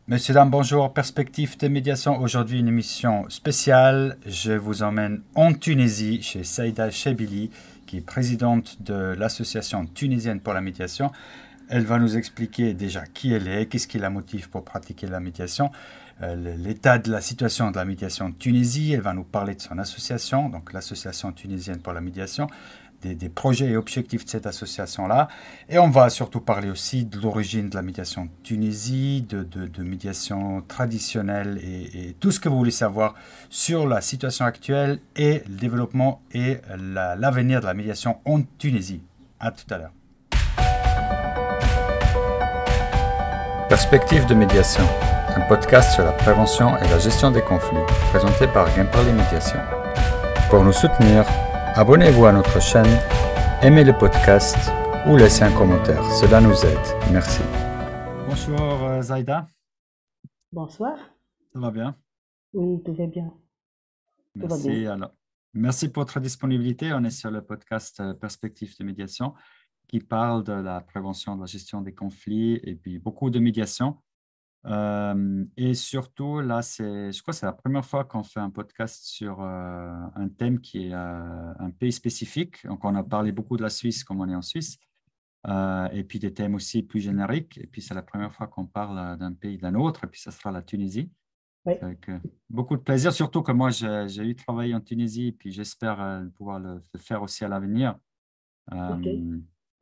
Monsieur, dame, bonjour. Perspective de médiation. Aujourd'hui, une émission spéciale. Je vous emmène en Tunisie chez Saïda Chebili, qui est présidente de l'Association tunisienne pour la médiation. Elle va nous expliquer déjà qui elle est, qu'est-ce qui la motive pour pratiquer la médiation, l'état de la situation de la médiation en Tunisie. Elle va nous parler de son association, donc l'Association tunisienne pour la médiation, des projets et objectifs de cette association-là. Et on va surtout parler aussi de l'origine de la médiation en Tunisie, de médiation traditionnelle et tout ce que vous voulez savoir sur la situation actuelle et le développement et l'avenir de la médiation en Tunisie. À tout à l'heure. Perspective de médiation, un podcast sur la prévention et la gestion des conflits, présenté par Gimperly Médiation. Pour nous soutenir, abonnez-vous à notre chaîne, aimez le podcast ou laissez un commentaire. Cela nous aide. Merci. Bonjour Zaïda, Bonsoir. ça va bien? Oui, tout va bien. Tout va bien. Merci. Alors, merci pour votre disponibilité. On est sur le podcast Perspective de médiation qui parle de la prévention, de la gestion des conflits et puis beaucoup de médiation. Et surtout, là, je crois que c'est la première fois qu'on fait un podcast sur un thème qui est un pays spécifique. Donc, on a parlé beaucoup de la Suisse, comme on est en Suisse, et puis des thèmes aussi plus génériques. Et puis, c'est la première fois qu'on parle d'un pays d'un autre, et puis ça sera la Tunisie. Oui, Avec beaucoup de plaisir, surtout que moi, j'ai eu travaillé en Tunisie, et puis j'espère pouvoir le faire aussi à l'avenir. ok.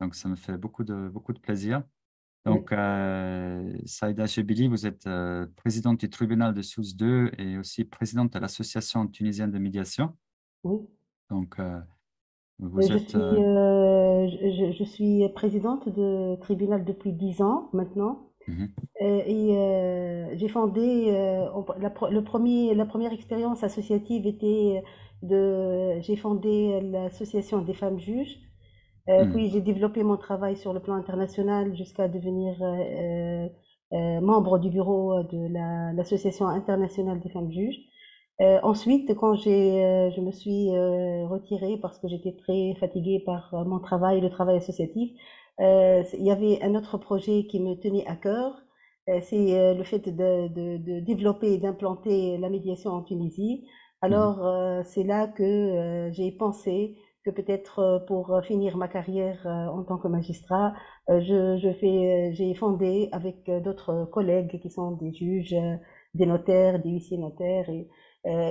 Donc, ça me fait beaucoup de plaisir. Oui, Donc, Saïda Chebili, vous êtes présidente du tribunal de Sousse 2 et aussi présidente de l'Association tunisienne de médiation. oui. Donc, vous Je êtes. suis, je suis présidente de tribunal depuis 10 ans maintenant. Mhm, J'ai fondé, la première expérience associative était j'ai fondé l'association des femmes juges. mhm, Puis j'ai développé mon travail sur le plan international jusqu'à devenir membre du bureau de l'association internationale des femmes juges. Ensuite, je me suis retirée parce que j'étais très fatiguée par mon travail, le travail associatif, il y avait un autre projet qui me tenait à cœur, c'est le fait de développer et d'implanter la médiation en Tunisie. mhm, Alors, c'est là que j'ai pensé que peut-être pour finir ma carrière en tant que magistrat, j'ai fondé avec d'autres collègues qui sont des juges, des notaires, des huissiers notaires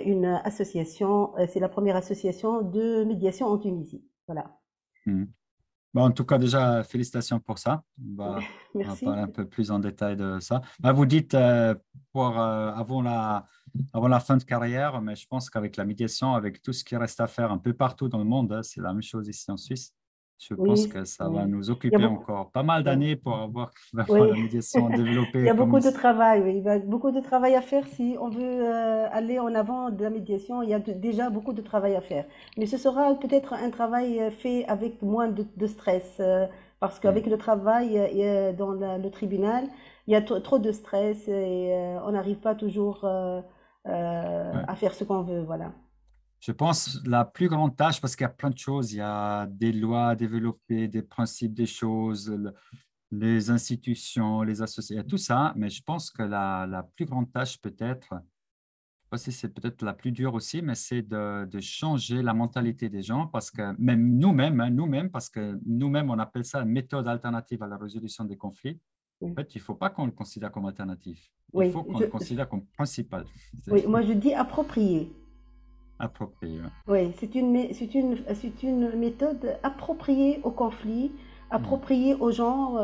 une association, c'est la première association de médiation en Tunisie. Voilà. mhm. Bon, en tout cas, déjà, félicitations pour ça. On va Merci. parler un peu plus en détail de ça. Vous dites avant la fin de carrière, mais je pense qu'avec la médiation, avec tout ce qui reste à faire un peu partout dans le monde, hein, c'est la même chose ici en Suisse. Je pense Oui, que ça va oui. nous Il y a occuper beaucoup, encore pas mal il y a- d'années pour avoir vraiment oui. la médiation Il y développée a comme beaucoup il. de travail, oui. Il y a beaucoup de travail à faire si on veut aller en avant de la médiation. Il y a déjà beaucoup de travail à faire. Mais ce sera peut-être un travail fait avec moins de stress, parce Hmm. qu'avec le travail dans le tribunal, il y a trop de stress et on n'arrive pas toujours Ouais. à faire ce qu'on veut, voilà. Je pense la plus grande tâche, parce qu'il y a plein de choses, il y a des lois à développer, des principes des choses, les institutions, les associations, tout ça, mais je pense que la plus grande tâche peut-être, je sais pas si c'est peut-être la plus dure aussi, mais c'est de changer la mentalité des gens, parce que même nous-mêmes, hein, nous-mêmes, parce que nous-mêmes, on appelle ça une méthode alternative à la résolution des conflits. Oui, En fait, il ne faut pas qu'on le considère comme alternatif, il oui, faut qu'on le considère comme principal. C'est oui, moi je dis approprié. approprié. Ouais. Oui, c'est une méthode appropriée au conflit, Mhm. appropriée aux gens,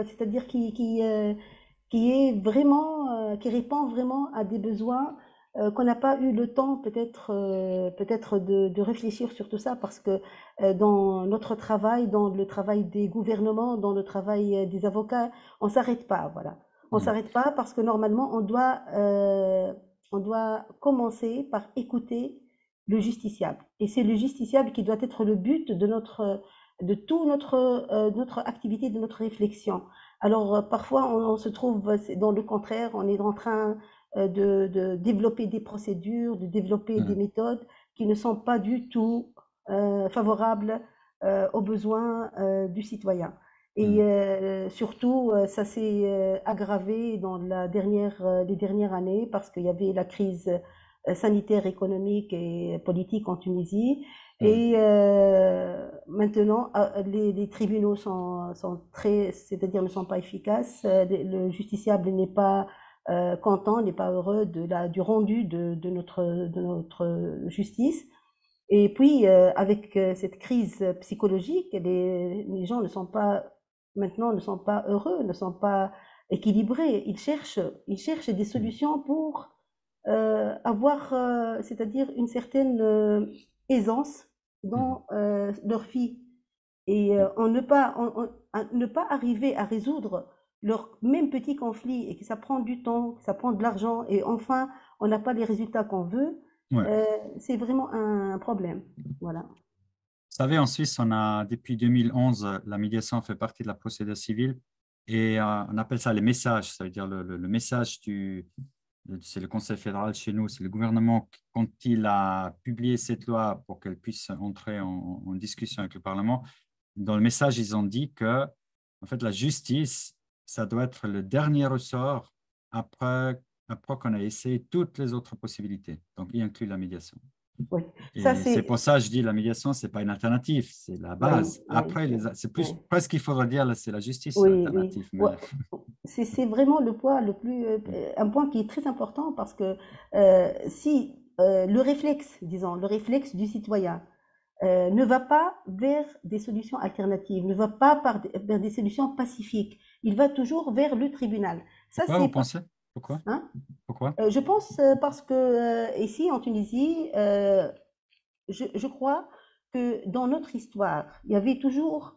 c'est-à-dire qui est vraiment, qui répond vraiment à des besoins qu'on n'a pas eu le temps peut-être de réfléchir sur tout ça parce que dans notre travail, dans le travail des gouvernements, dans le travail des avocats, on s'arrête pas, voilà. On Mhm. s'arrête pas parce que normalement on doit commencer par écouter le justiciable. Et c'est le justiciable qui doit être le but de tout notre activité, de notre réflexion. Alors, parfois, on se trouve dans le contraire, on est en train de développer des procédures, de développer des Mhm. méthodes qui ne sont pas du tout favorables aux besoins du citoyen. Et Mm. surtout, ça s'est aggravé dans les dernières années parce qu'il y avait la crise sanitaire, économique et politique en Tunisie. Ouais. Et maintenant, les tribunaux sont très, c'est-à-dire ne sont pas efficaces. Le justiciable n'est pas content, n'est pas heureux du rendu de notre justice. Et puis, avec cette crise psychologique, les gens ne sont pas, maintenant, ne sont pas heureux, ne sont pas équilibrés. Ils cherchent des Mm. solutions pour avoir, c'est-à-dire une certaine aisance Mhm. dans leur vie. Et ne pas arriver à résoudre leur même petit conflit et que ça prend du temps, que ça prend de l'argent et enfin on n'a pas les résultats qu'on veut, Ouais. c'est vraiment un problème. Voilà. Vous savez, en Suisse, on a depuis 2011, la médiation fait partie de la procédure civile et on appelle ça les messages. Ça veut dire le message c'est le Conseil fédéral chez nous, c'est le gouvernement, quand il a publié cette loi pour qu'elle puisse entrer en discussion avec le Parlement, dans le message, ils ont dit que, en fait, la justice, ça doit être le dernier ressort après qu'on a essayé toutes les autres possibilités. Donc, y inclut la médiation. Oui. Ça, Et c'est pour ça que je dis la médiation, c'est pas une alternative, c'est la oui, base. oui, Après, oui, c'est plus oui. presque qu'il faudrait dire, c'est la justice Oui, oui. l'alternative. Ouais. Mais C'est vraiment le plus, un point qui est très important parce que si le réflexe, disons, le réflexe du citoyen ne va pas vers des solutions alternatives, ne va pas vers des solutions pacifiques, il va toujours vers le tribunal. Ça, pourquoi vous c'est pas, pensez? Pourquoi? hein? Pourquoi? Je pense parce que ici en Tunisie, je crois que dans notre histoire, il y avait toujours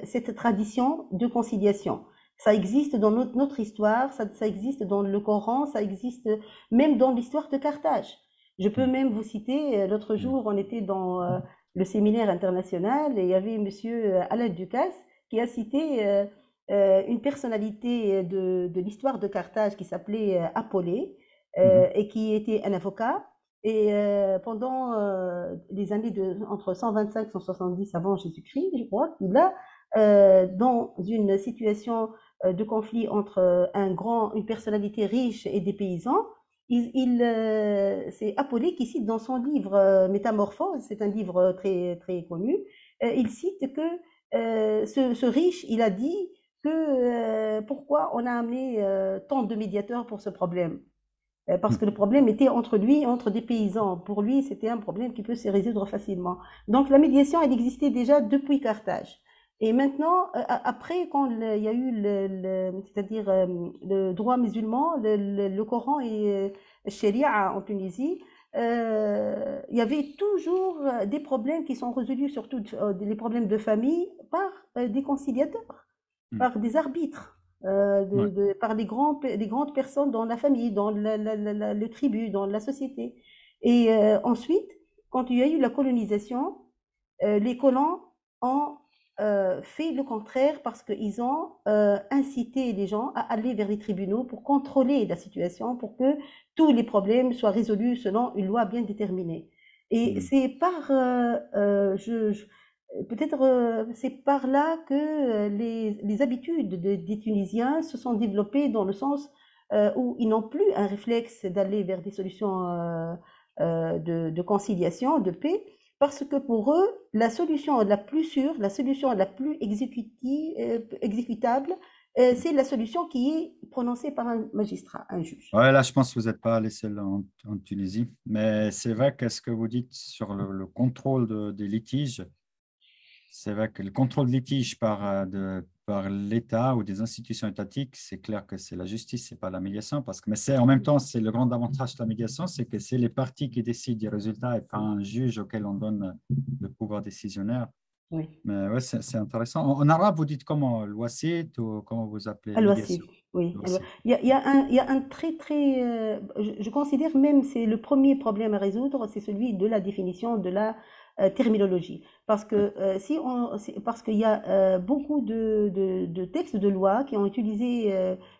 cette tradition de conciliation. Ça existe dans notre histoire, ça existe dans le Coran, ça existe même dans l'histoire de Carthage. Je peux Hmm. même vous citer, l'autre Hmm. jour, on était dans le séminaire international et il y avait monsieur Alain Ducasse qui a cité une personnalité de l'histoire de Carthage qui s'appelait Apollée Mhm. et qui était un avocat et pendant les années entre 125 et 170 avant Jésus-Christ, je crois qu'il a, dans une situation de conflit entre une personnalité riche et des paysans, c'est Apollée qui cite dans son livre Métamorphose, c'est un livre très, très connu, il cite que ce riche, il a dit que pourquoi on a amené tant de médiateurs pour ce problème parce que le problème était entre lui et entre des paysans. Pour lui, c'était un problème qui peut se résoudre facilement. Donc la médiation, elle existait déjà depuis Carthage. Et maintenant, après, quand il y a eu c'est-à-dire le droit musulman, le Coran et Sharia en Tunisie, il y avait toujours des problèmes qui sont résolus, surtout les problèmes de famille, par des conciliateurs, Hmm. par des arbitres, Ouais. par les grandes personnes dans la famille, dans le tribu, dans la société. Et ensuite, quand il y a eu la colonisation, les colons ont fait le contraire parce qu'ils ont incité les gens à aller vers les tribunaux pour contrôler la situation, pour que tous les problèmes soient résolus selon une loi bien déterminée. Et Hmm. c'est par, peut-être, c'est par là que les habitudes des Tunisiens se sont développées dans le sens où ils n'ont plus un réflexe d'aller vers des solutions de conciliation, de paix, parce que pour eux, la solution la plus sûre, la solution la plus exécutable, c'est la solution qui est prononcée par un magistrat, un juge. Ouais, là, je pense que vous n'êtes pas les seuls en Tunisie. Mais c'est vrai que ce que vous dites sur le contrôle des litiges, c'est vrai que le contrôle de litige par l'État ou des institutions étatiques, c'est clair que c'est la justice, c'est pas la médiation. Mais en même temps, c'est le grand avantage de la médiation, c'est que c'est les parties qui décident des résultats et pas un juge auquel on donne le pouvoir décisionnaire. Oui. Mais ouais, c'est intéressant. En arabe, vous dites comment? L'ouasit ou comment vous appelez? Al-Wasif, Médiation. oui. L'ouasit. Il y a un très, très, je considère même, c'est le premier problème à résoudre, c'est celui de la définition de la terminologie. Parce que parce qu'il y a beaucoup de textes de loi qui ont utilisé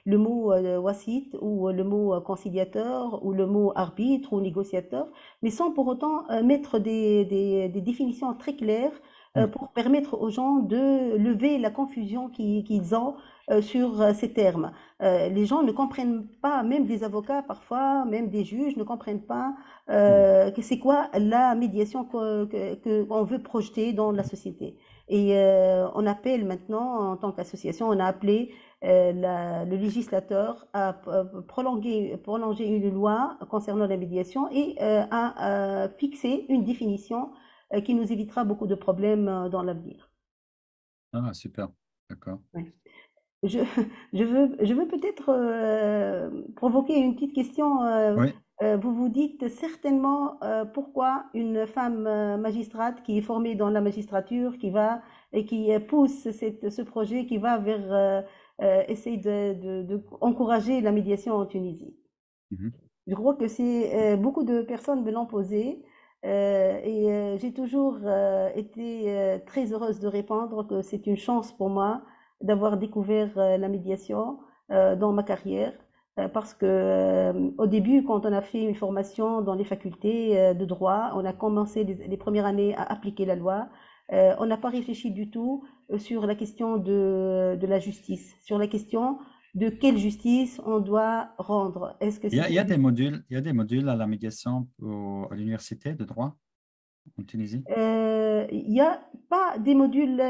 le mot wasit ou le mot conciliateur ou le mot arbitre ou négociateur, mais sans pour autant mettre des définitions très claires Mm. pour permettre aux gens de lever la confusion qu'ils ont sur ces termes. Les gens ne comprennent pas, même des avocats parfois, même des juges ne comprennent pas Mm. que c'est quoi la médiation qu'on veut projeter dans la société. Et on appelle maintenant, en tant qu'association, on a appelé le législateur à prolonger une loi concernant la médiation et à fixer une définition qui nous évitera beaucoup de problèmes dans l'avenir. Ah, super. D'accord. Ouais. Je, je veux peut-être provoquer une petite question. Oui. Vous vous dites certainement pourquoi une femme magistrate qui est formée dans la magistrature, qui va et qui pousse ce projet, qui va vers essayer de encourager la médiation en Tunisie. Mhm. Je crois que c'est beaucoup de personnes me l'ont posé et j'ai toujours été très heureuse de répondre que c'est une chance pour moi d'avoir découvert la médiation dans ma carrière parce que au début, quand on a fait une formation dans les facultés de droit, on a commencé les premières années à appliquer la loi. On n'a pas réfléchi du tout sur la question de la justice, sur la question de quelle justice on doit rendre. Est-ce que c'est Il y a une des modules, il y a des modules à la médiation à l'université de droit en Tunisie. Il n'y a pas des modules,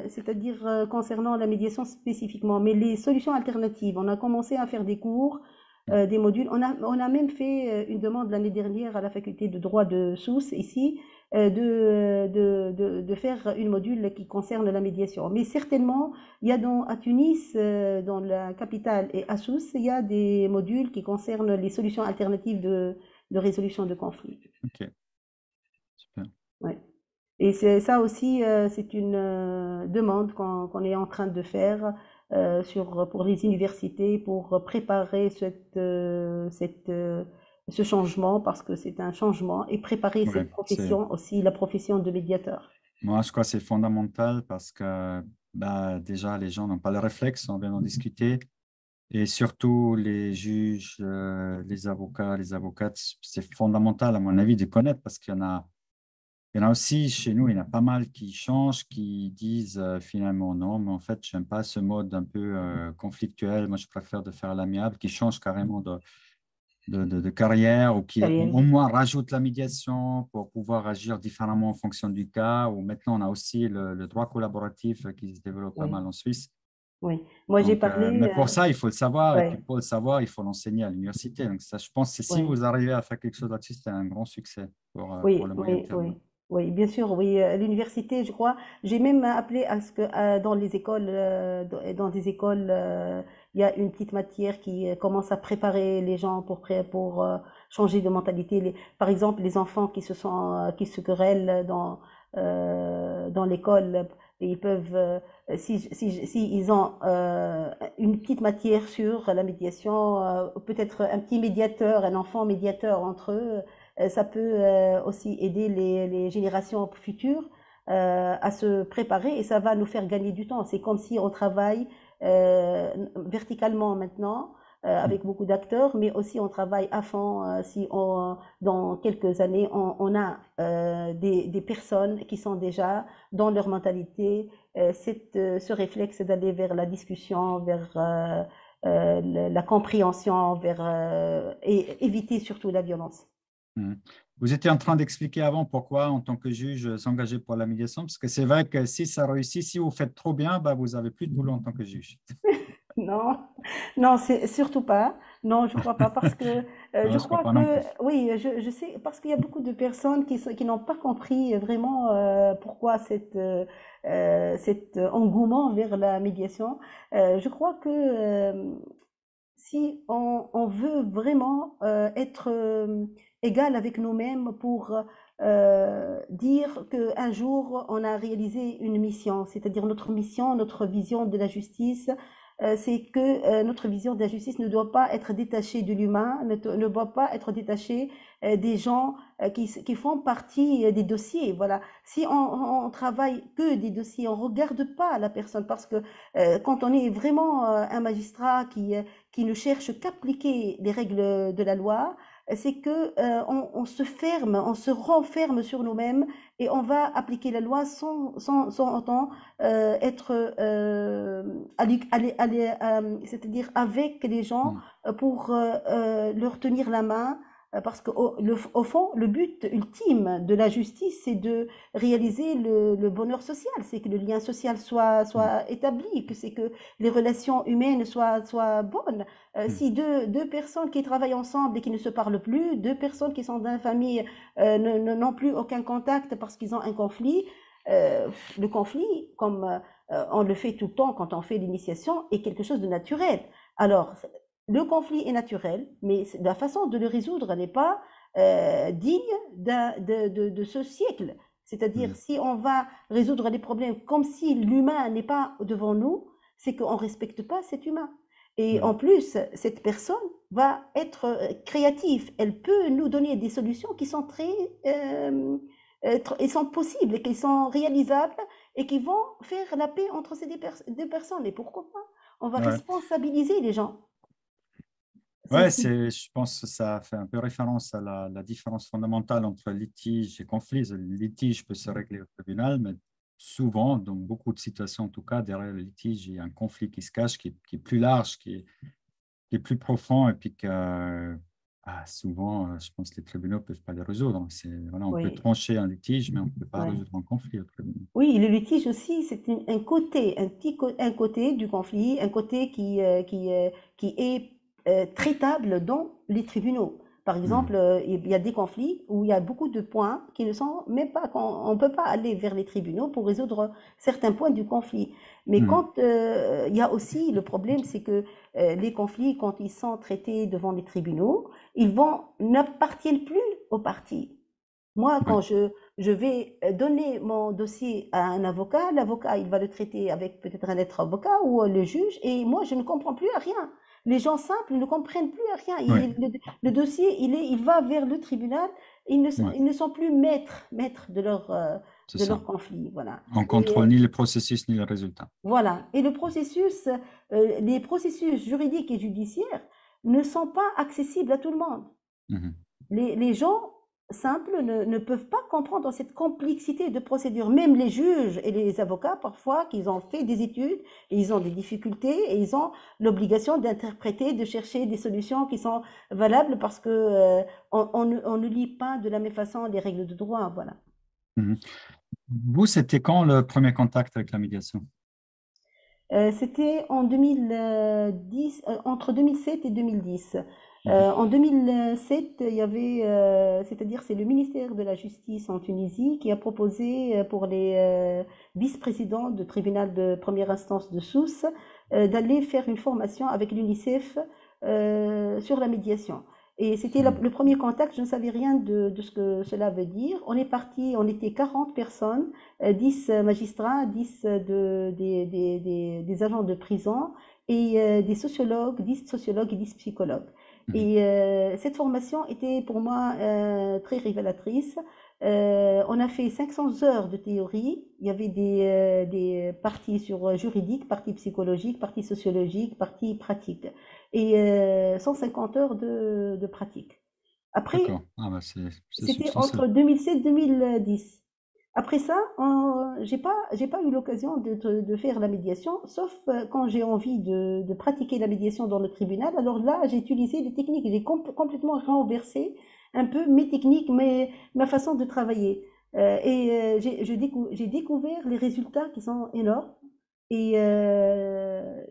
c'est-à-dire concernant la médiation spécifiquement, mais les solutions alternatives. On a commencé à faire des cours, Mm. des modules. On a même fait une demande l'année dernière à la faculté de droit de Sousse, ici, de faire une module qui concerne la médiation. Mais certainement, il y a à Tunis, dans la capitale, et à Sousse, il y a des modules qui concernent les solutions alternatives de résolution de conflits. OK, super. Ouais. Et c'est ça aussi, c'est une demande qu'on est en train de faire pour les universités pour préparer ce changement parce que c'est un changement et préparer Oui, cette profession aussi, la profession de médiateur. moi, je crois que c'est fondamental parce que bah, déjà, les gens n'ont pas le réflexe, on vient d'en discuter. Et surtout, les juges, les avocats, les avocates, c'est fondamental, à mon avis, de connaître parce il y en a aussi chez nous, il y en a pas mal qui changent, qui disent finalement non, mais en fait, j'aime pas ce mode un peu conflictuel. Moi, je préfère de faire à l'amiable, qui change carrément de carrière ou qui au Carrière. moins rajoute la médiation pour pouvoir agir différemment en fonction du cas. Ou maintenant, on a aussi le droit collaboratif qui se développe pas mal Oui, en Suisse. oui. Moi, j'ai Donc, mais parlé. pour ça, il faut le savoir. Et puis, Ouais, pour le savoir, il faut l'enseigner à l'université. Donc, ça, je pense que si ouais. vous arrivez à faire quelque chose là-dessus, c'est un grand succès pour Oui, le moyen oui, terme. oui. Oui, bien sûr, oui. À l'université, je crois, j'ai même appelé à ce que dans les écoles, dans des écoles, il y a une petite matière qui commence à préparer les gens pour changer de mentalité. Par exemple, les enfants qui se querellent dans l'école, ils peuvent, si ils ont une petite matière sur la médiation, peut-être un petit médiateur, un enfant médiateur entre eux. Ça peut aussi aider les générations futures à se préparer et ça va nous faire gagner du temps. C'est comme si on travaille verticalement maintenant avec beaucoup d'acteurs, mais aussi on travaille à fond si dans quelques années, on a des personnes qui sont déjà dans leur mentalité, ce réflexe d'aller vers la discussion, vers la compréhension, et éviter surtout la violence. Mhm. Vous étiez en train d'expliquer avant pourquoi, en tant que juge, s'engager pour la médiation, parce que c'est vrai que si ça réussit, si vous faites trop bien, bah, vous n'avez plus de boulot en tant que juge. Non, non, c'est surtout pas. Non, je crois pas parce que Non, je je ne crois crois pas non que plus. oui, je sais parce qu'il y a beaucoup de personnes qui n'ont pas compris vraiment pourquoi cet engouement vers la médiation. Je crois que si on veut vraiment être égal avec nous-mêmes pour dire qu'un jour on a réalisé une mission, c'est-à-dire notre mission, notre vision de la justice, c'est que notre vision de la justice ne doit pas être détachée de l'humain, ne doit pas être détachée des gens qui font partie des dossiers. Voilà. Si on travaille que des dossiers, on regarde pas la personne parce que quand on est vraiment un magistrat qui ne cherche qu'appliquer les règles de la loi, c'est que on se ferme, on se renferme sur nous-mêmes et on va appliquer la loi sans autant être, c'est-à-dire avec les gens Mm. pour leur tenir la main. Parce qu'au fond, le but ultime de la justice, c'est de réaliser le bonheur social, c'est que le lien social Mm. soit établi, que c'est que les relations humaines soient bonnes. Mm. Si deux personnes qui travaillent ensemble et qui ne se parlent plus, deux personnes qui sont dans la famille n'ont plus aucun contact parce qu'ils ont un conflit, euh, le conflit, comme on le fait tout le temps quand on fait l'initiation, est quelque chose de naturel. Alors, le conflit est naturel, mais la façon de le résoudre n'est pas digne de ce siècle. C'est-à-dire, Mm. si on va résoudre les problèmes comme si l'humain n'est pas devant nous, c'est qu'on ne respecte pas cet humain. Et en Mm. plus, cette personne va être créative. Elle peut nous donner des solutions qui sont et sont possibles, et qui sont réalisables, et qui vont faire la paix entre ces deux personnes. Et pourquoi pas? On va Ouais. responsabiliser les gens. C'est Ouais, ce qui... je pense que ça fait un peu référence à la différence fondamentale entre litige et conflit. Le litige peut se régler au tribunal, mais souvent, dans beaucoup de situations en tout cas, derrière le litige, il y a un conflit qui se cache, qui est plus large, qui est plus profond, et puis que souvent, je pense que les tribunaux ne peuvent pas les résoudre. Voilà, on peut Oui, trancher un litige, mais on ne peut pas ouais. résoudre un conflit au tribunal. Oui, le litige aussi, c'est un côté, un côté du conflit, un côté qui est traitable dans les tribunaux. Par exemple, Mhm. il y a des conflits où il y a beaucoup de points qui ne sont même pas, on ne peut pas aller vers les tribunaux pour résoudre certains points du conflit. Mais Mhm. quand il y a aussi le problème, c'est que les conflits, quand ils sont traités devant les tribunaux, n'appartiennent plus aux parties. Moi, Ouais, quand je vais donner mon dossier à un avocat, l'avocat, il va le traiter avec peut-être un autre avocat ou le juge, et moi, je ne comprends plus à rien. Les gens simples ne comprennent plus à rien. ouais, Le dossier, il va vers le tribunal. ouais, Ils ne sont plus maîtres c'est de ça. leur conflit. Voilà. On Et contrôle ni le processus ni le résultat. voilà. Et les processus juridiques et judiciaires ne sont pas accessibles à tout le monde. Mhm. Les gens simples ne peuvent pas comprendre cette complexité de procédure. Même les juges et les avocats, parfois, qu'ils ont fait des études, et ils ont des difficultés et ils ont l'obligation d'interpréter, de chercher des solutions qui sont valables parce que on ne lit pas de la même façon les règles de droit. Voilà. Mhm. Vous, c'était quand le premier contact avec la médiation? C'était en 2010, entre 2007 et 2010. Mhm. En 2007, il y avait, c'est-à-dire c'est le ministère de la Justice en Tunisie qui a proposé pour les vice-présidents de tribunal de première instance de Sousse d'aller faire une formation avec l'UNICEF sur la médiation. Et c'était Mhm. le premier contact, je ne savais rien de ce que cela veut dire. On est parti, on était 40 personnes 10 magistrats, 10 des agents de prison et des sociologues, 10 sociologues et 10 psychologues. Mhm. Et cette formation était pour moi très révélatrice. On a fait 500 heures de théorie. Il y avait des parties sur juridique, parties psychologiques, parties sociologiques, parties pratiques. Et 150 heures de pratique. Après, D'accord. Ah, bah, c'est c'était substantiel. entre 2007 et 2010. Après ça, j'ai pas eu l'occasion de faire la médiation, sauf quand j'ai envie de pratiquer la médiation dans le tribunal. Alors là, j'ai utilisé des techniques, j'ai complètement renversé un peu mes techniques, ma façon de travailler. J'ai découvert les résultats qui sont énormes. Et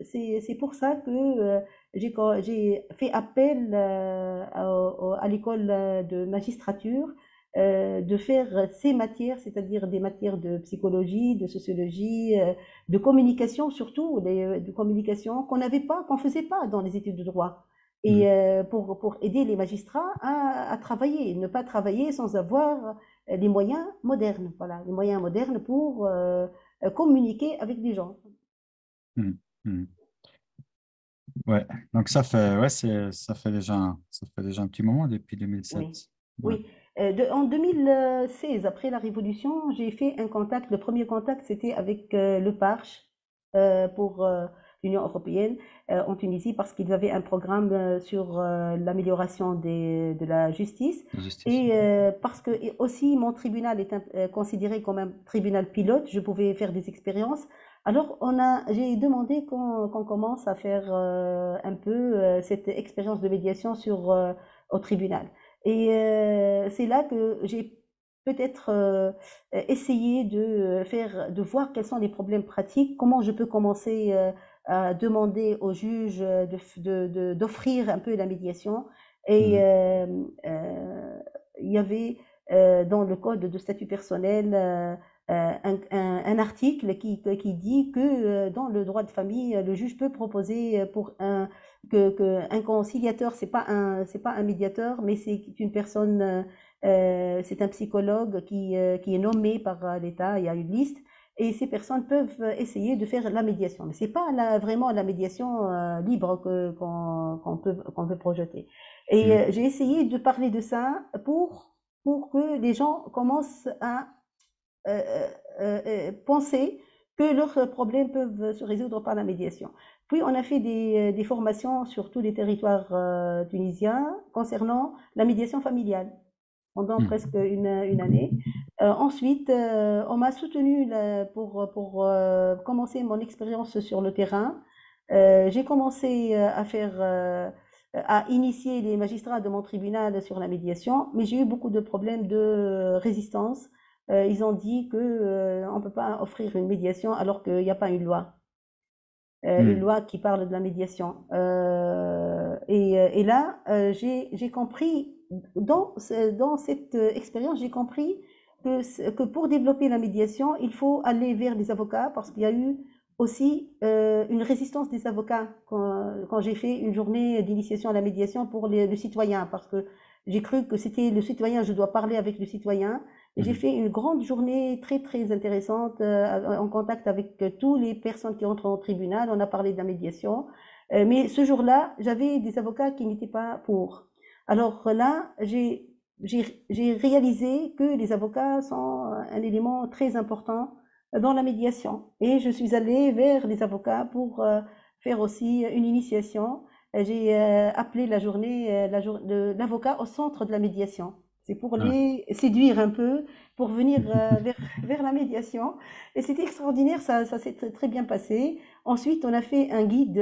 c'est pour ça que j'ai fait appel à l'école de magistrature de faire ces matières, c'est-à-dire des matières de psychologie, de sociologie, de communication surtout, de communication qu'on faisait pas dans les études de droit. Mhm. Et pour aider les magistrats à travailler, ne pas travailler sans avoir les moyens modernes, voilà, les moyens modernes pour communiquer avec des gens. Mhm. Mhm. Ouais. Donc ouais, ça fait déjà un petit moment depuis Oui, 2007. Ouais. oui. En 2016, après la Révolution, j'ai fait un contact. Le premier contact, c'était avec le Parche pour l'Union européenne en Tunisie parce qu'ils avaient un programme sur l'amélioration de la justice La justice. et parce que aussi mon tribunal est considéré comme un tribunal pilote, je pouvais faire des expériences. Alors j'ai demandé qu'on commence à faire un peu cette expérience de médiation au tribunal. Et c'est là que j'ai peut-être essayer de voir quels sont les problèmes pratiques, comment je peux commencer à demander au juge d'offrir un peu la médiation. Et Mhm. il y avait dans le code de statut personnel un article qui dit que dans le droit de famille, le juge peut proposer pour un conciliateur, c'est pas un médiateur, mais c'est une personne c'est un psychologue qui est nommé par l'État, il y a une liste, et ces personnes peuvent essayer de faire la médiation. Mais ce n'est pas vraiment la médiation libre qu'on peut projeter. Et Mhm. j'ai essayé de parler de ça pour que les gens commencent à penser que leurs problèmes peuvent se résoudre par la médiation. Puis on a fait des formations sur tous les territoires tunisiens concernant la médiation familiale pendant Mhm. presque une année. Ensuite, on m'a soutenu pour commencer mon expérience sur le terrain. J'ai commencé à initier les magistrats de mon tribunal sur la médiation, mais j'ai eu beaucoup de problèmes de résistance. Ils ont dit que on ne peut pas offrir une médiation alors qu'il n'y a pas une Mhm. loi qui parle de la médiation. Et là, j'ai compris, dans cette expérience, j'ai compris que pour développer la médiation, il faut aller vers les avocats parce qu'il y a eu aussi une résistance des avocats quand j'ai fait une journée d'initiation à la médiation pour le citoyen parce que j'ai cru que c'était le citoyen, je dois parler avec le citoyen. Et j'ai Mhm. fait une grande journée très très intéressante en contact avec toutes les personnes qui entrent au tribunal. On a parlé de la médiation. Mais ce jour-là, j'avais des avocats qui n'étaient pas pour. Alors là, j'ai réalisé que les avocats sont un élément très important dans la médiation. Et je suis allée vers les avocats pour faire aussi une initiation. J'ai appelé la journée l'avocat au centre de la médiation. C'est pour Ah. les séduire un peu, pour venir vers la médiation. Et c'était extraordinaire, ça s'est très bien passé. Ensuite, on a fait un guide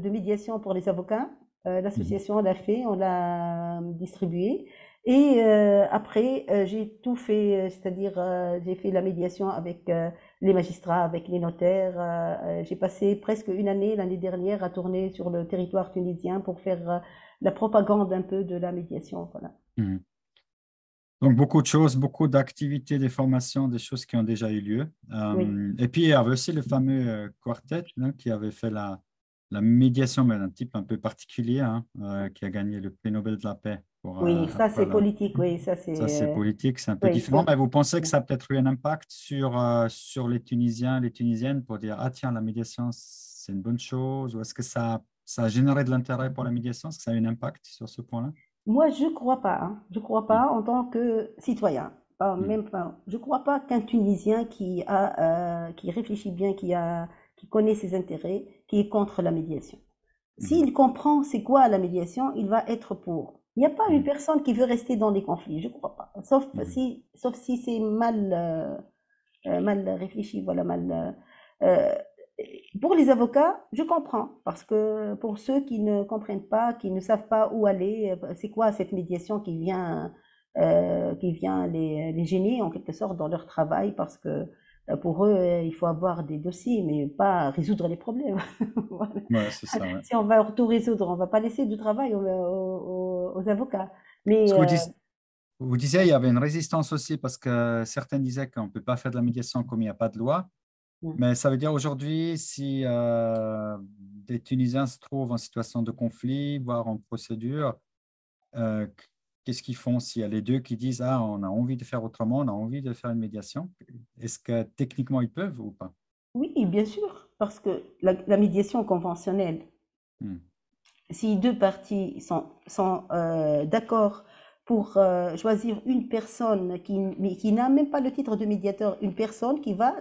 de médiation pour les avocats. Mhm. L'association l'a fait, on l'a distribué. Et après, j'ai tout fait, c'est-à-dire j'ai fait la médiation avec les magistrats, avec les notaires. J'ai passé presque une année l'année dernière à tourner sur le territoire tunisien pour faire la propagande un peu de la médiation. Voilà. Mhm. Donc, beaucoup de choses, beaucoup d'activités, des formations, des choses qui ont déjà eu lieu. Oui. Et puis, il y avait aussi le fameux quartet là, qui avait fait la médiation, mais d'un type un peu particulier, hein, qui a gagné le prix Nobel de la paix pour, Oui, ça c'est voilà. politique, oui, Ça, c'est politique, c'est un peu oui, différent. Mais vous pensez que ça a peut-être eu un impact sur les Tunisiens, les Tunisiennes pour dire, ah tiens, la médiation, c'est une bonne chose, ou est-ce que ça a généré de l'intérêt pour la médiation? Est-ce que ça a eu un impact sur ce point-là? moi je crois pas, hein. Je crois Hmm. pas en tant que citoyen, pas Hmm. même pas. Je crois pas qu'un Tunisien qui réfléchit bien, qui connaît ses intérêts, qui est contre la médiation. Hmm. S'il comprend c'est quoi la médiation, il va être pour. Il n'y a pas une Hmm. personne qui veut rester dans les conflits, je crois pas. Hmm. Sauf si c'est mal réfléchi, voilà, mal. euh, pour les avocats, je comprends, parce que pour ceux qui ne comprennent pas, qui ne savent pas où aller, c'est quoi cette médiation qui vient les gêner en quelque sorte dans leur travail, parce que pour eux, il faut avoir des dossiers, mais pas résoudre les problèmes. Voilà. Ouais, c'est ça, ouais. Si on va tout résoudre, on va pas laisser du travail aux avocats. Ce Mais que vous disiez, il y avait une résistance aussi parce que certains disaient qu'on ne peut pas faire de la médiation comme il n'y a pas de loi. Mais ça veut dire aujourd'hui, si des Tunisiens se trouvent en situation de conflit, voire en procédure, euh, qu'est-ce qu'ils font s'il y a les deux qui disent, ah, on a envie de faire autrement, on a envie de faire une médiation? Est-ce que techniquement ils peuvent ou pas? oui, bien sûr, parce que la médiation conventionnelle, Hmm. si deux parties sont d'accord pour choisir une personne mais qui n'a même pas le titre de médiateur, une personne qui va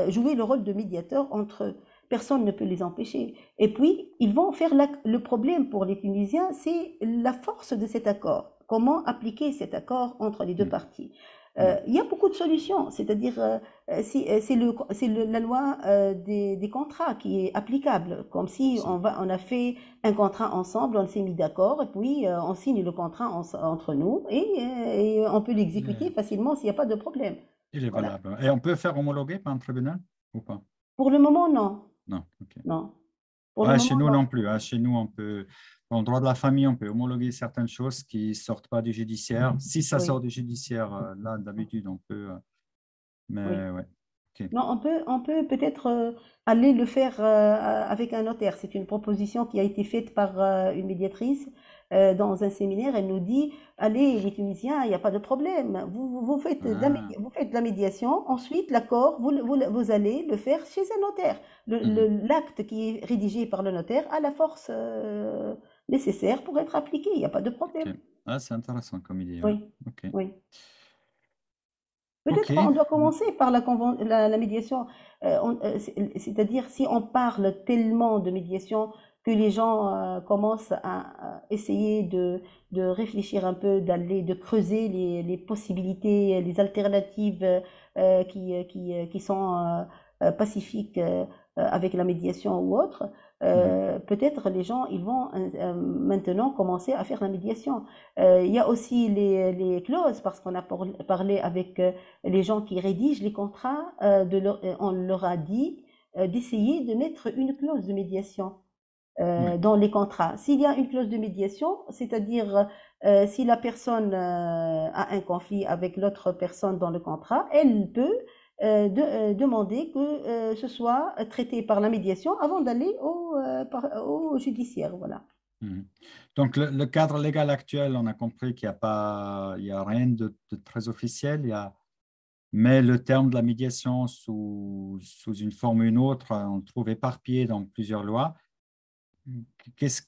jouer le rôle de médiateur entre eux. personne ne peut les empêcher. Et puis, ils vont faire le problème pour les Tunisiens, c'est la force de cet accord. Comment appliquer cet accord entre les deux Mm. parties? Ouais. Il y a beaucoup de solutions, c'est-à-dire la loi des contrats qui est applicable, comme si C'est- on a fait un contrat ensemble, on s'est mis d'accord, et puis on signe le contrat entre nous, et on peut Il est, l'exécuter facilement s'il n'y a pas de problème. il est Voilà. valable. Et on peut faire homologuer par un tribunal ou pas? Pour le moment, non. Non, ok. Non. Pour le Ouais, moment, chez nous non. non plus. Hein. Chez nous, on peut, dans le droit de la famille, on peut homologuer certaines choses qui ne sortent pas du judiciaire. Si ça Oui, sort du judiciaire, là, d'habitude, on peut. oui. Mais ouais, ok. Non, on peut peut-être aller le faire avec un notaire. C'est une proposition qui a été faite par une médiatrice dans un séminaire. Elle nous dit, allez, les Tunisiens, il n'y a pas de problème. Vous faites Ah, vous faites de la médiation. Ensuite, l'accord, vous allez le faire chez un notaire. mhm, L'acte qui est rédigé par le notaire a la force nécessaire pour être appliqué. Il n'y a pas de problème. ok. Ah, c'est intéressant comme idée, ouais. Oui, Ok. oui. Ok. Peut-être on doit commencer par la médiation, c'est-à-dire si on parle tellement de médiation que les gens commencent à essayer de réfléchir un peu, de creuser les possibilités, les alternatives qui sont pacifiques avec la médiation ou autre, Mhm, peut-être les gens ils vont maintenant commencer à faire la médiation. Il y a aussi les clauses, parce qu'on a parlé avec les gens qui rédigent les contrats, on leur a dit d'essayer de mettre une clause de médiation ouais. dans les contrats. S'il y a une clause de médiation, c'est-à-dire si la personne a un conflit avec l'autre personne dans le contrat, elle peut demander que ce soit traité par la médiation avant d'aller au judiciaire. Voilà. Mhm. Donc, le cadre légal actuel, on a compris qu'il n'y a pas, il y a rien de très officiel. Mais le terme de la médiation sous une forme ou une autre, on le trouve éparpillé dans plusieurs lois. Qu'est-ce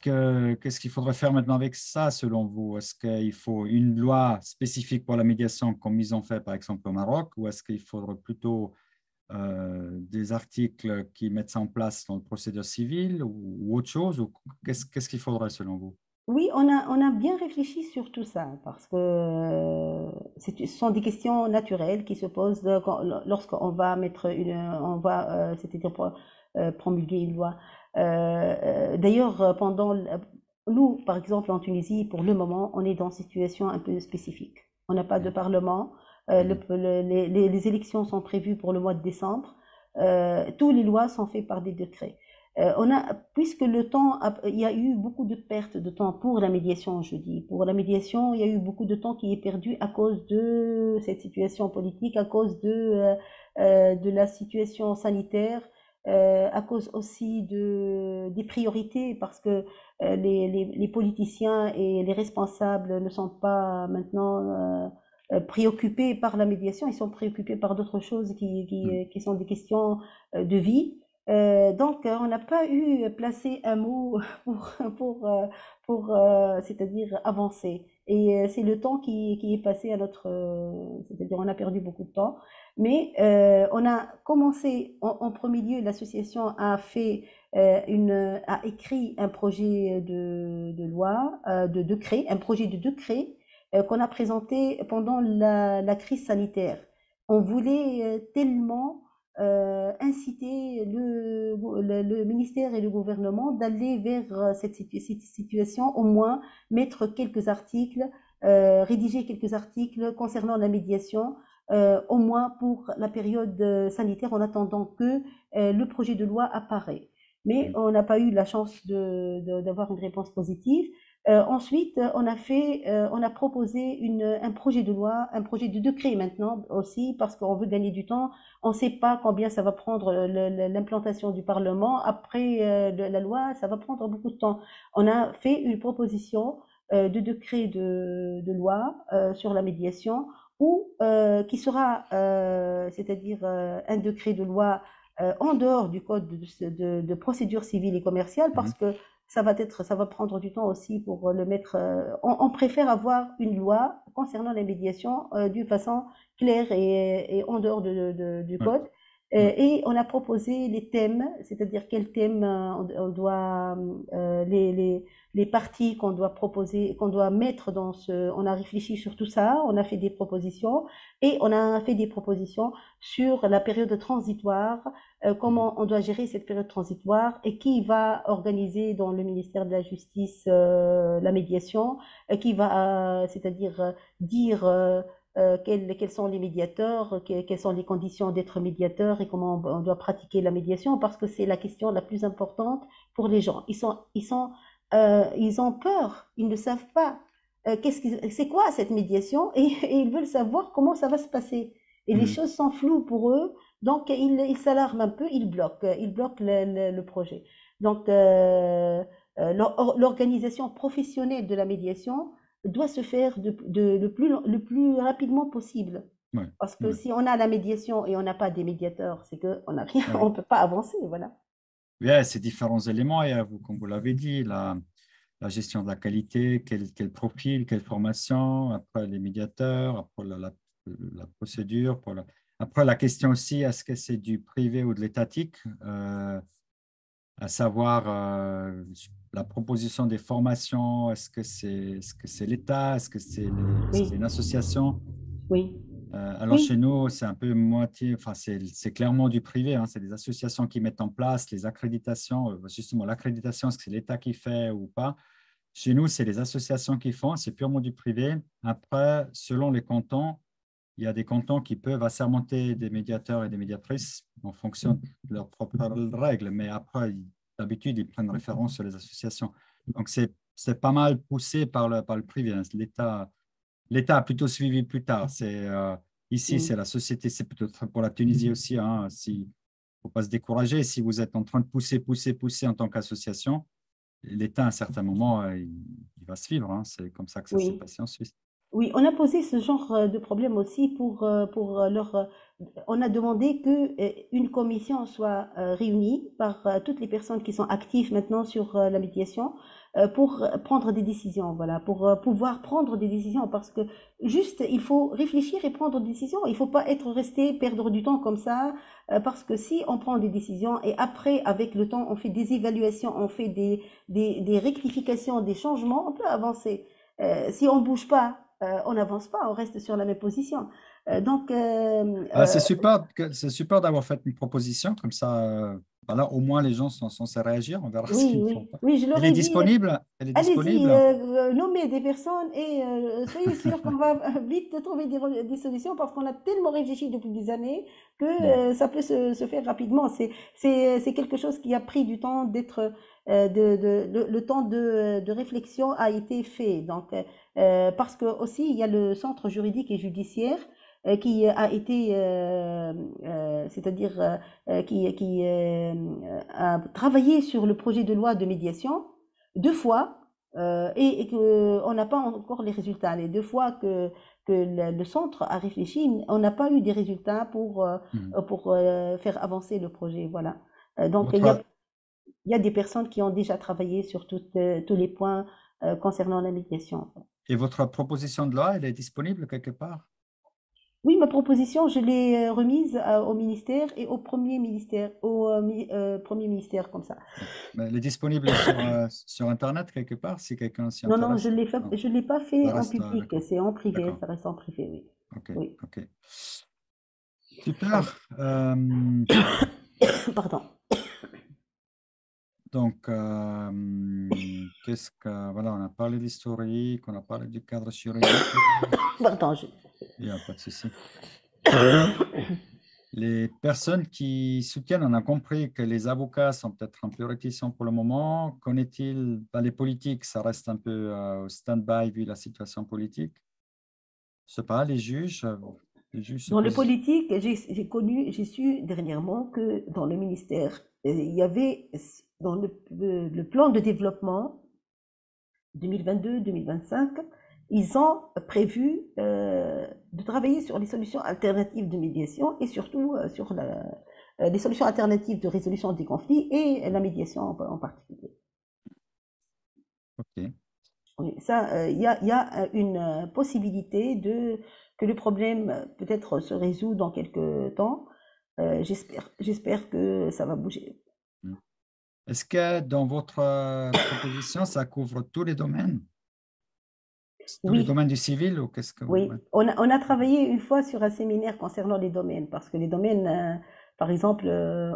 qu'il faudrait faire maintenant avec ça, selon vous? Est-ce qu'il faut une loi spécifique pour la médiation, comme ils ont fait par exemple au Maroc, ou est-ce qu'il faudrait plutôt des articles qui mettent ça en place dans le procédure civile ou autre chose? Ou qu'est-ce qu'il faudrait selon vous? Oui, on a bien réfléchi sur tout ça parce que ce sont des questions naturelles qui se posent lorsqu'on va c'est-à-dire promulguer une loi. D'ailleurs, nous, par exemple, en Tunisie, pour le moment, on est dans une situation un peu spécifique. On n'a pas de Mhm, parlement. mhm, Les élections sont prévues pour le mois de décembre. Toutes les lois sont faites par des décrets. Puisque il y a eu beaucoup de pertes de temps pour la médiation, je dis. Pour la médiation, il y a eu beaucoup de temps qui est perdu à cause de cette situation politique, à cause de la situation sanitaire, à cause aussi des priorités, parce que les politiciens et les responsables ne sont pas maintenant préoccupés par la médiation, ils sont préoccupés par d'autres choses mhm, qui sont des questions de vie. Donc, on n'a pas eu placé un mot pour, pour, euh, c'est-à-dire avancer. Et c'est le temps qui est passé à c'est-à-dire on a perdu beaucoup de temps. Mais on a commencé en premier lieu, l'association a écrit un projet de loi, de décret, un projet de décret qu'on a présenté pendant la crise sanitaire. On voulait tellement inciter le ministère et le gouvernement d'aller vers cette situation, au moins mettre quelques articles, rédiger quelques articles concernant la médiation, au moins pour la période sanitaire, en attendant que le projet de loi apparaît. Mais mhm, on n'a pas eu la chance d'avoir une réponse positive. Ensuite, on a proposé un projet de loi, un projet de décret maintenant aussi, parce qu'on veut gagner du temps. On ne sait pas combien ça va prendre l'implantation du Parlement. Après la loi, ça va prendre beaucoup de temps. On a fait une proposition de décret de loi sur la médiation qui sera, c'est-à-dire un décret de loi en dehors du code de procédure civile et commerciale, mhm. parce que ça va prendre du temps aussi pour le mettre. On préfère avoir une loi concernant la médiation d'une façon claire et en dehors du Ouais. code. Et on a proposé les thèmes, c'est-à-dire quels thèmes on doit, les parties qu'on doit proposer, qu'on doit mettre dans ce. On a réfléchi sur tout ça, on a fait des propositions et on a fait des propositions sur la période transitoire, comment on doit gérer cette période transitoire et qui va organiser dans le ministère de la Justice la médiation, qui va, c'est-à-dire dire quels sont les médiateurs, quelles sont les conditions d'être médiateur et comment on doit pratiquer la médiation, parce que c'est la question la plus importante pour les gens. Ils ont peur, ils ne savent pas c'est quoi cette médiation et ils veulent savoir comment ça va se passer. Et les Mhm. choses sont floues pour eux, donc ils s'alarment un peu, ils bloquent le projet. Donc, l'organisation professionnelle de la médiation doit se faire le plus rapidement possible. Ouais, Parce que ouais, si on a la médiation et on n'a pas des médiateurs, c'est qu'on n'a rien, ouais. on ne peut pas avancer, voilà. Ouais, ces différents éléments, et vous, comme vous l'avez dit, la gestion de la qualité, quel profil, quelle formation, après les médiateurs, après la procédure, après la question aussi, est-ce que c'est du privé ou de l'étatique, à savoir la proposition des formations, est-ce que c'est l'État, est-ce que c'est Oui, une association? oui, Alors oui, chez nous, c'est un peu moitié, enfin c'est clairement du privé, hein, c'est des associations qui mettent en place les accréditations, justement l'accréditation, est-ce que c'est l'État qui fait ou pas? Chez nous, c'est les associations qui font, c'est purement du privé. Après, selon les cantons, il y a des cantons qui peuvent assermenter des médiateurs et des médiatrices en fonction de leurs propres règles, mais après, d'habitude, ils prennent référence sur les associations. Donc, c'est pas mal poussé par le privé, hein. L'État a plutôt suivi plus tard. Ici, c'est oui. la société, c'est peut-être pour la Tunisie aussi. Hein, faut pas se décourager. Si vous êtes en train de pousser en tant qu'association, l'État, à un certain moment, il va suivre. Hein. C'est comme ça que ça s'est Oui. passé en Suisse. Oui, on a posé ce genre de problème aussi pour on a demandé que une commission soit réunie par toutes les personnes qui sont actives maintenant sur la médiation pour prendre des décisions, voilà, pour pouvoir prendre des décisions parce que juste il faut réfléchir et prendre des décisions. Il faut pas être resté perdre du temps comme ça parce que si on prend des décisions et après avec le temps on fait des évaluations, on fait des rectifications, des changements, on peut avancer. Si on bouge pas on n'avance pas, on reste sur la même position. Donc, Ah, c'est super d'avoir fait une proposition. Comme ça, voilà, au moins, les gens sont censés réagir. On verra ce oui, qu'ils font oui, pas. oui, je leur Elle est ai dit, disponible? Elle est allez-y, disponible? nommez des personnes et soyez sûrs qu'on va vite trouver des solutions parce qu'on a tellement réfléchi depuis des années que Hmm. ça peut se faire rapidement. C'est quelque chose qui a pris du temps d'être, le temps de réflexion a été fait. Donc, parce que aussi, il y a le centre juridique et judiciaire qui a été, c'est-à-dire qui a travaillé sur le projet de loi de médiation deux fois et qu'on n'a pas encore les résultats. Les deux fois que le centre a réfléchi, on n'a pas eu des résultats Hmm. pour faire avancer le projet. Voilà. Donc, Votre, il y a des personnes qui ont déjà travaillé sur tous les points concernant la médiation. et votre proposition de loi, elle est disponible quelque part? Oui, ma proposition, je l'ai remise au ministère et au premier ministère comme ça. Mais elle est disponible sur Internet quelque part, si quelqu'un s'y Non, non, intéresse. Non, je l'ai pas ça fait en reste, public, d'accord. c'est en privé, D'accord. ça reste en privé, oui. OK. Oui, OK. Super. pardon. Pardon. Donc, voilà, on a parlé d'historique, on a parlé du cadre juridique. Pardon, Il n'y a pas de souci. Les personnes qui soutiennent, on a compris que les avocats sont peut-être un peu réticents pour le moment. Qu'en est-il dans les politiques? Ça reste un peu au stand-by vu la situation politique. Je sais pas, les juges se Dans le posent. politique, j'ai su dernièrement que dans le ministère, il y avait dans le plan de développement 2022-2025, ils ont prévu de travailler sur les solutions alternatives de médiation et surtout sur les solutions alternatives de résolution des conflits et la médiation en particulier. OK. Oui, ça, il y a une possibilité que le problème peut-être se résout dans quelques temps, J'espère que ça va bouger. Mm. Est-ce que dans votre proposition, ça couvre tous les domaines? Tous les Oui, domaines du civil ou qu'est-ce que vous... oui. ouais. On a travaillé une fois sur un séminaire concernant les domaines, parce que les domaines, par exemple,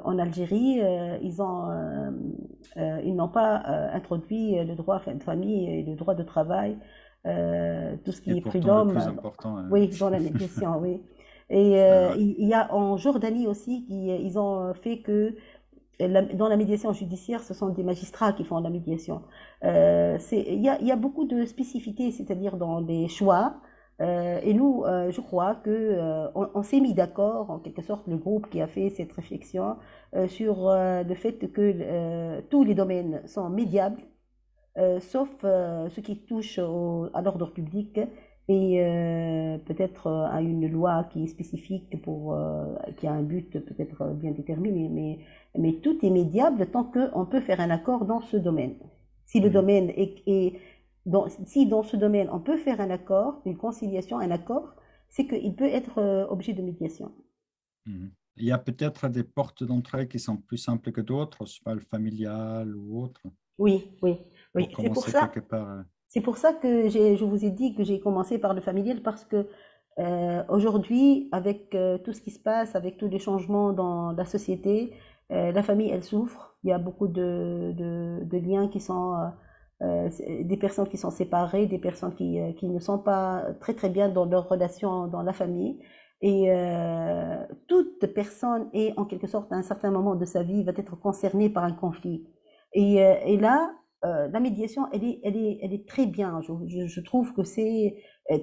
en Algérie, ils n'ont pas introduit le droit de famille et le droit de travail, tout Ce ce qui est qui est pourtant le prud'homme, plus important. oui, dans la médiation, oui. Et C'est vrai. il y a en Jordanie aussi, ils ont fait que dans la médiation judiciaire, ce sont des magistrats qui font la médiation. Il y a beaucoup de spécificités, c'est-à-dire dans les choix. Et nous, je crois que on s'est mis d'accord, en quelque sorte, le groupe qui a fait cette réflexion sur le fait que tous les domaines sont médiables, sauf ce qui touche à l'ordre public et peut-être à une loi qui est spécifique qui a un but peut-être bien déterminé, mais tout est médiable tant qu'on peut faire un accord dans ce domaine. Si le Mhm. domaine si dans ce domaine on peut faire un accord, une conciliation, un accord, c'est qu'il peut être objet de médiation. Mhm. Il y a peut-être des portes d'entrée qui sont plus simples que d'autres, je sais pas, le familial ou autre, Oui, oui, oui. pour commencer quelque part. C'est pour ça que je vous ai dit que j'ai commencé par le familial parce que aujourd'hui, avec tout ce qui se passe, avec tous les changements dans la société, la famille, elle souffre. Il y a beaucoup de liens qui sont des personnes qui sont séparées, des personnes qui ne sont pas très très bien dans leur relation dans la famille. Et toute personne est en quelque sorte à un certain moment de sa vie va être concernée par un conflit. Et là, la médiation, elle est très bien. Je trouve que c'est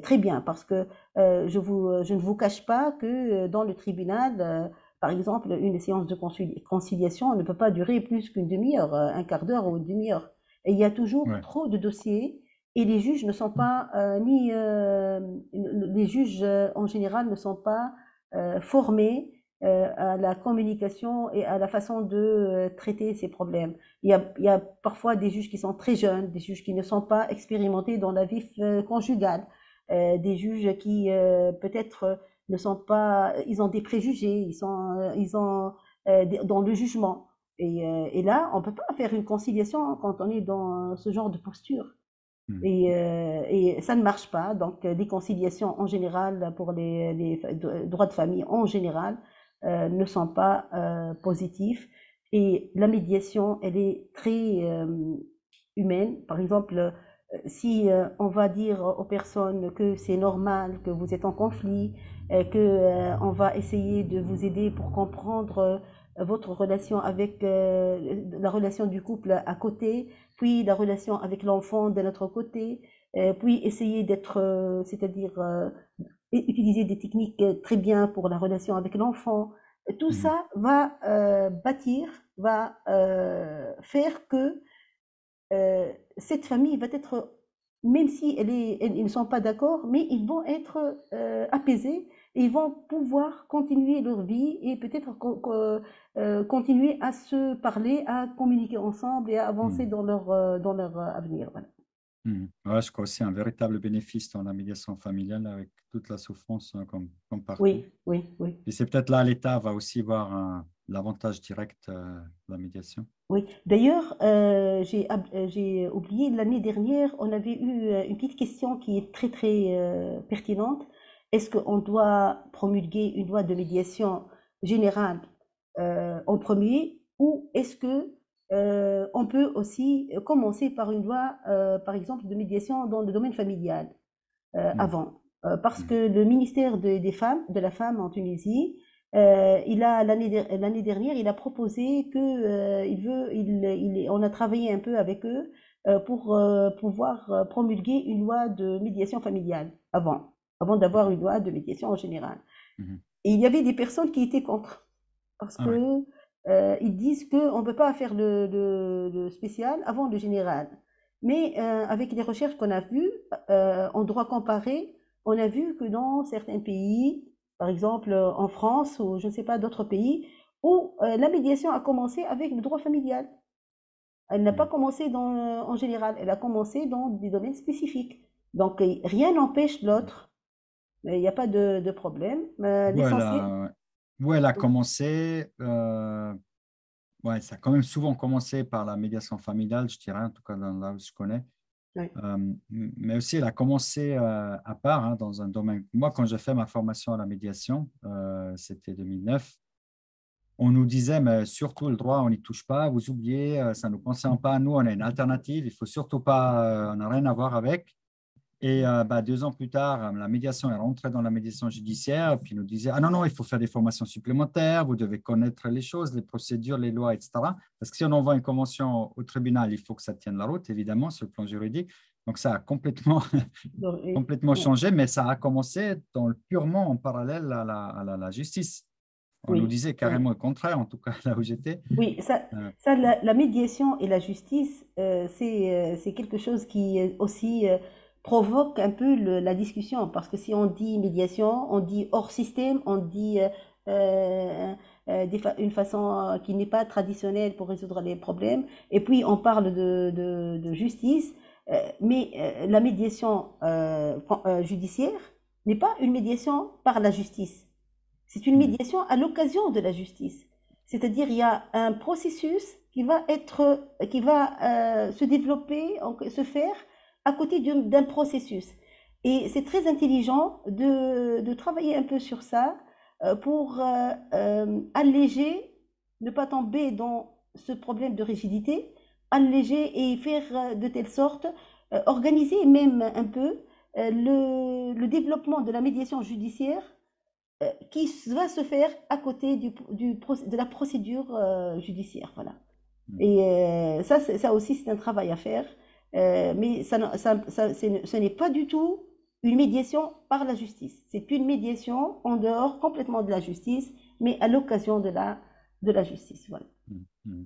très bien parce que je ne vous cache pas que dans le tribunal, par exemple, une séance de conciliation ne peut pas durer plus qu'une demi-heure, un quart d'heure ou une demi-heure. Et il y a toujours Ouais. trop de dossiers et les juges ne sont pas les juges en général ne sont pas formés à la communication et à la façon de traiter ces problèmes. Il y a parfois des juges qui sont très jeunes, des juges qui ne sont pas expérimentés dans la vie conjugale, des juges qui peut-être ne sont pas, ils ont des préjugés, ils ont dans le jugement. Et là, on peut pas faire une conciliation quand on est dans ce genre de posture. Mhm. Et ça ne marche pas. Donc, les conciliations en général pour les droits de famille en général ne sont pas positifs. Et la médiation, elle est très humaine. Par exemple, si on va dire aux personnes que c'est normal, que vous êtes en conflit, que on va essayer de vous aider pour comprendre votre relation avec la relation du couple à côté, puis la relation avec l'enfant de notre côté, puis essayer d'être, c'est-à-dire utiliser des techniques très bien pour la relation avec l'enfant. Tout Mhm. ça va va faire que cette famille va être, même si ils ne sont pas d'accord, mais ils vont être apaisés et ils vont pouvoir continuer leur vie et peut-être continuer à se parler, à communiquer ensemble et à avancer Mhm. dans leur avenir. Voilà. Mhm. Ouais, je crois aussi un véritable bénéfice dans la médiation familiale avec toute la souffrance comme partout. Oui, oui, oui. Et c'est peut-être là l'État va aussi voir l'avantage direct de la médiation. Oui. D'ailleurs, j'ai oublié, l'année dernière, on avait eu une petite question qui est très, très pertinente. Est-ce qu'on doit promulguer une loi de médiation générale en premier ou est-ce que on peut aussi commencer par une loi, par exemple, de médiation dans le domaine familial? Mhm. Avant. Parce que Mhm. le ministère des femmes, de la femme en Tunisie, l'année dernière, il a proposé que on a travaillé un peu avec eux pour pouvoir promulguer une loi de médiation familiale avant d'avoir une loi de médiation en général. Mhm. Et il y avait des personnes qui étaient contre parce Ah ouais. que ils disent qu'on ne peut pas faire le spécial avant le général. Mais avec les recherches qu'on a vues, en droit comparé, on a vu que dans certains pays, par exemple en France ou je ne sais pas d'autres pays, où la médiation a commencé avec le droit familial. Elle n'a pas Mhm. commencé en général, elle a commencé dans des domaines spécifiques. Donc rien n'empêche l'autre, il n'y a pas de problème. L'essentiel, Voilà, ouais. où elle a commencé, ouais, ça a quand même souvent commencé par la médiation familiale, je dirais, en tout cas dans là où je connais. Ouais. Mais aussi, elle a commencé à part, hein, dans un domaine. Moi, quand j'ai fait ma formation à la médiation, c'était 2009, on nous disait, mais surtout le droit, on n'y touche pas, vous oubliez, ça ne nous concerne pas. Nous, on a une alternative, il faut surtout pas, on n'a rien à voir avec. Et 2 ans plus tard, la médiation est rentrée dans la médiation judiciaire, puis nous disait, ah non, non, il faut faire des formations supplémentaires, vous devez connaître les choses, les procédures, les lois, etc. Parce que si on envoie une convention au tribunal, il faut que ça tienne la route, évidemment, sur le plan juridique. Donc ça a complètement, Donc, complètement changé, mais ça a commencé purement en parallèle à la justice. On nous oui, disait oui. carrément le contraire, en tout cas là où j'étais. Oui, Euh, la médiation et la justice, c'est quelque chose qui aussi provoque un peu la discussion, parce que si on dit médiation, on dit hors système, on dit une façon qui n'est pas traditionnelle pour résoudre les problèmes, et puis on parle de justice, mais la médiation judiciaire n'est pas une médiation par la justice. C'est une hmm, médiation à l'occasion de la justice. C'est-à-dire, il y a un processus qui va se développer, se faire à côté d'un processus. Et c'est très intelligent de travailler un peu sur ça pour alléger, ne pas tomber dans ce problème de rigidité, alléger et faire de telle sorte, organiser même un peu le développement de la médiation judiciaire qui va se faire à côté de la procédure judiciaire. Voilà. hmm. Et ça aussi, c'est un travail à faire. Mais ce n'est pas du tout une médiation par la justice. C'est une médiation en dehors complètement de la justice, mais à l'occasion de la justice. Voilà. Hmm, hmm.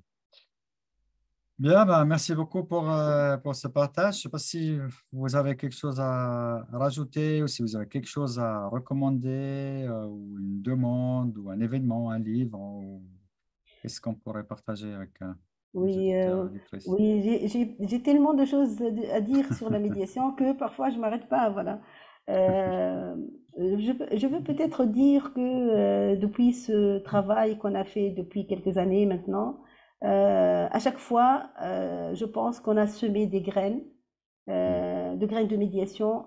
Bien, merci beaucoup pour ce partage. Je ne sais pas si vous avez quelque chose à rajouter ou si vous avez quelque chose à recommander, ou une demande ou un événement, un livre, ou qu'est-ce qu'on pourrait partager avec les Oui, auditeurs et auditrices. oui, j'ai tellement de choses à dire sur la médiation que parfois je m'arrête pas, voilà. Euh, je veux peut-être dire que depuis ce travail qu'on a fait depuis quelques années maintenant, à chaque fois, je pense qu'on a semé des graines, Hmm, de graines de médiation,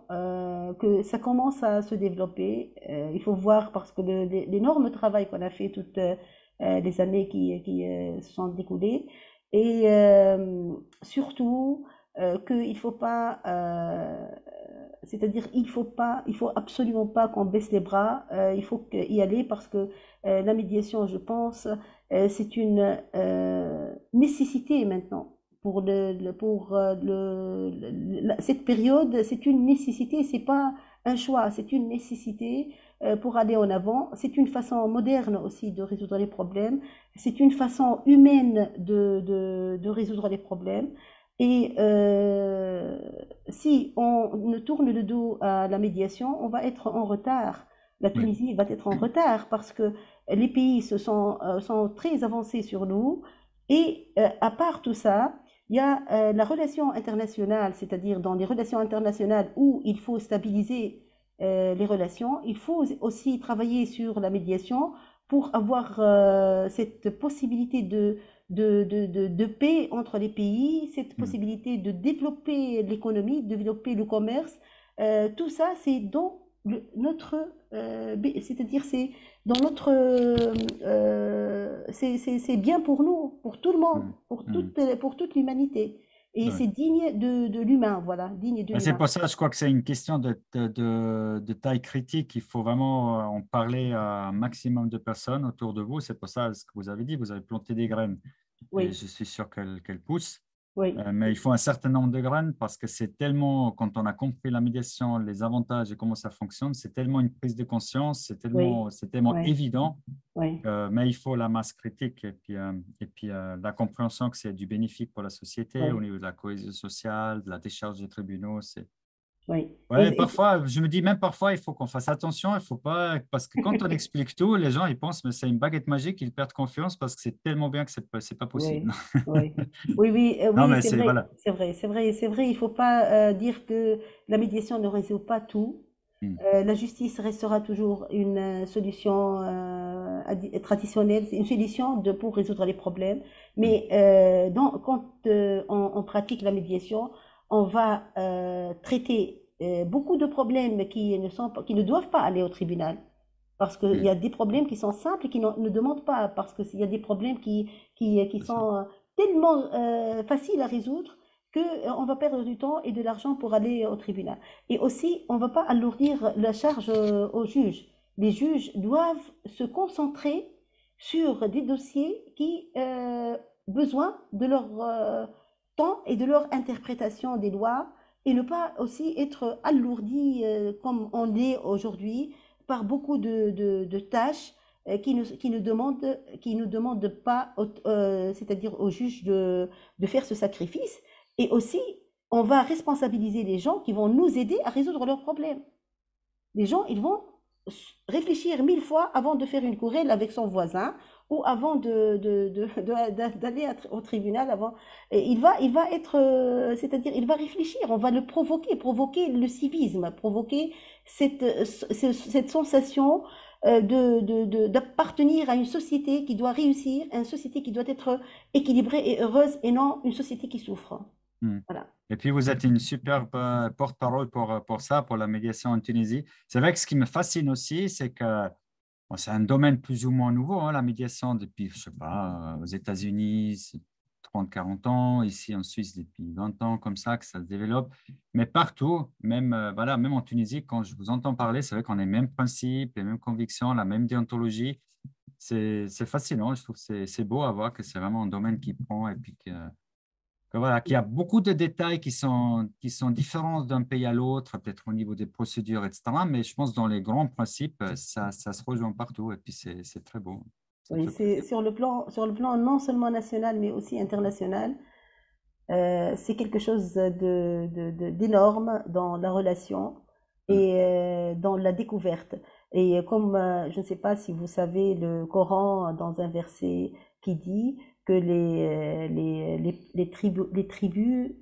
que ça commence à se développer. Il faut voir parce que l'énorme travail qu'on a fait toutes les années qui se sont découlées, et surtout qu'il faut pas, c'est-à-dire il faut absolument pas qu'on baisse les bras. Il faut y aller parce que la médiation, je pense, c'est une nécessité maintenant. Cette période, c'est une nécessité, c'est pas un choix, c'est une nécessité pour aller en avant. C'est une façon moderne aussi de résoudre les problèmes. C'est une façon humaine de résoudre les problèmes. Et si on ne tourne le dos à la médiation, on va être en retard. La oui. Tunisie va être en retard parce que les pays sont très avancés sur nous. Et à part tout ça, il y a la relation internationale, c'est-à-dire dans les relations internationales où il faut stabiliser les relations, il faut aussi travailler sur la médiation pour avoir cette possibilité de paix entre les pays, cette Hmm, possibilité de développer l'économie, de développer le commerce. Tout ça, c'est dans notre, c'est-à-dire c'est dans notre, c'est bien pour nous, pour tout le monde, hmm, hmm. pour toute l'humanité. Et Ouais. c'est digne de l'humain, voilà, digne de C'est l'humain. pour ça, je crois que c'est une question de taille critique. Il faut vraiment en parler à un maximum de personnes autour de vous. C'est pour ça ce que vous avez dit, vous avez planté des graines et Oui, je suis sûr qu'elles poussent. oui, Mais il faut un certain nombre de graines parce que c'est tellement, quand on a compris la médiation, les avantages et comment ça fonctionne, c'est tellement une prise de conscience, oui, c'est tellement oui, évident. oui, Mais il faut la masse critique et puis la compréhension que c'est du bénéfique pour la société au oui, niveau de la cohésion sociale, de la décharge des tribunaux. oui. Ouais, parfois, je me dis même parfois, il faut qu'on fasse attention, il faut pas, parce que quand on explique tout, les gens, ils pensent, mais c'est une baguette magique, ils perdent confiance parce que c'est tellement bien que c'est pas possible. Oui, oui, oui, oui, Non, oui, mais c'est c'est, vrai, voilà. c'est vrai, c'est vrai, c'est vrai. Il faut pas dire que la médiation ne résout pas tout. La justice restera toujours une solution traditionnelle, c'est une solution pour résoudre les problèmes. Mais quand on pratique la médiation, on va traiter beaucoup de problèmes qui ne doivent pas aller au tribunal. Parce qu'il y a des problèmes qui sont simples et qui ne demandent pas, parce qu'il y a des problèmes qui sont tellement faciles à résoudre qu'on va perdre du temps et de l'argent pour aller au tribunal. Et aussi, on ne va pas alourdir la charge aux juges. Les juges doivent se concentrer sur des dossiers qui ont besoin de leur temps et de leur interprétation des lois et ne pas aussi être alourdis comme on l'est aujourd'hui par beaucoup de tâches qui ne demandent pas, c'est-à-dire aux juges de faire ce sacrifice. Et aussi, on va responsabiliser les gens qui vont nous aider à résoudre leurs problèmes. Les gens, ils vont réfléchir 1000 fois avant de faire une querelle avec son voisin ou avant d'aller au tribunal. Et il va être, c'est-à-dire, il va réfléchir, on va le provoquer le civisme, provoquer cette sensation d'appartenir à une société qui doit réussir, une société qui doit être équilibrée et heureuse et non une société qui souffre. Voilà. Et puis, vous êtes une superbe porte-parole pour ça, pour la médiation en Tunisie. C'est vrai que ce qui me fascine aussi, c'est que c'est un domaine plus ou moins nouveau, hein, la médiation, depuis, je ne sais pas, aux États-Unis, 30-40 ans, ici en Suisse depuis 20 ans, comme ça, que ça se développe. Mais partout, même, voilà, même en Tunisie, quand je vous entends parler, c'est vrai qu'on a les mêmes principes, les mêmes convictions, la même déontologie. C'est fascinant, je trouve que c'est beau à voir que c'est vraiment un domaine qui prend et puis voilà, qu'il y a beaucoup de détails qui sont différents d'un pays à l'autre, peut-être au niveau des procédures, etc. Mais je pense que dans les grands principes, ça se rejoint partout et puis c'est très beau. Oui, c'est sur le plan non seulement national, mais aussi international. C'est quelque chose d'énorme dans la relation et dans la découverte. Et comme, je ne sais pas si vous savez, le Coran, dans un verset qui dit que les tribus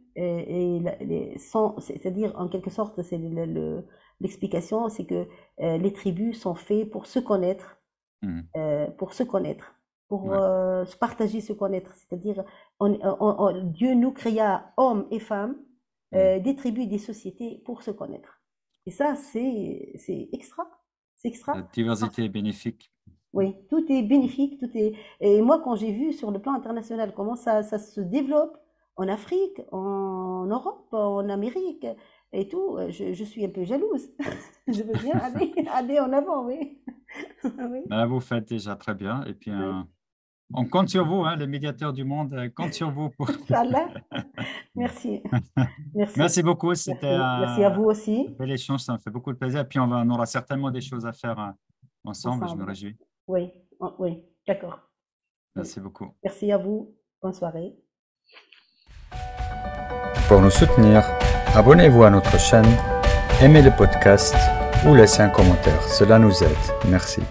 sont, c'est-à-dire en quelque sorte, c'est l'explication, c'est que les tribus sont faites pour se connaître, pour se partager, se connaître. C'est-à-dire, Dieu nous créa hommes et femmes, des tribus, des sociétés pour se connaître. Et ça, c'est extra. C'est extra. La diversité est bénéfique. Oui, tout est bénéfique, Et moi, quand j'ai vu sur le plan international comment ça se développe en Afrique, en Europe, en Amérique et tout, je suis un peu jalouse. Je veux bien aller en avant, oui. Oui. Vous faites déjà très bien. Et puis, on compte sur vous, hein, les médiateurs du monde, comptent sur vous. Inch'Allah. Merci. Merci beaucoup. C'était Merci à vous aussi. un bel échange, ça me fait beaucoup de plaisir. Et puis, on aura certainement des choses à faire ensemble. Je me réjouis. Oui, d'accord. Merci beaucoup. Merci à vous. Bonne soirée. Pour nous soutenir, abonnez-vous à notre chaîne, aimez le podcast ou laissez un commentaire. Cela nous aide. Merci.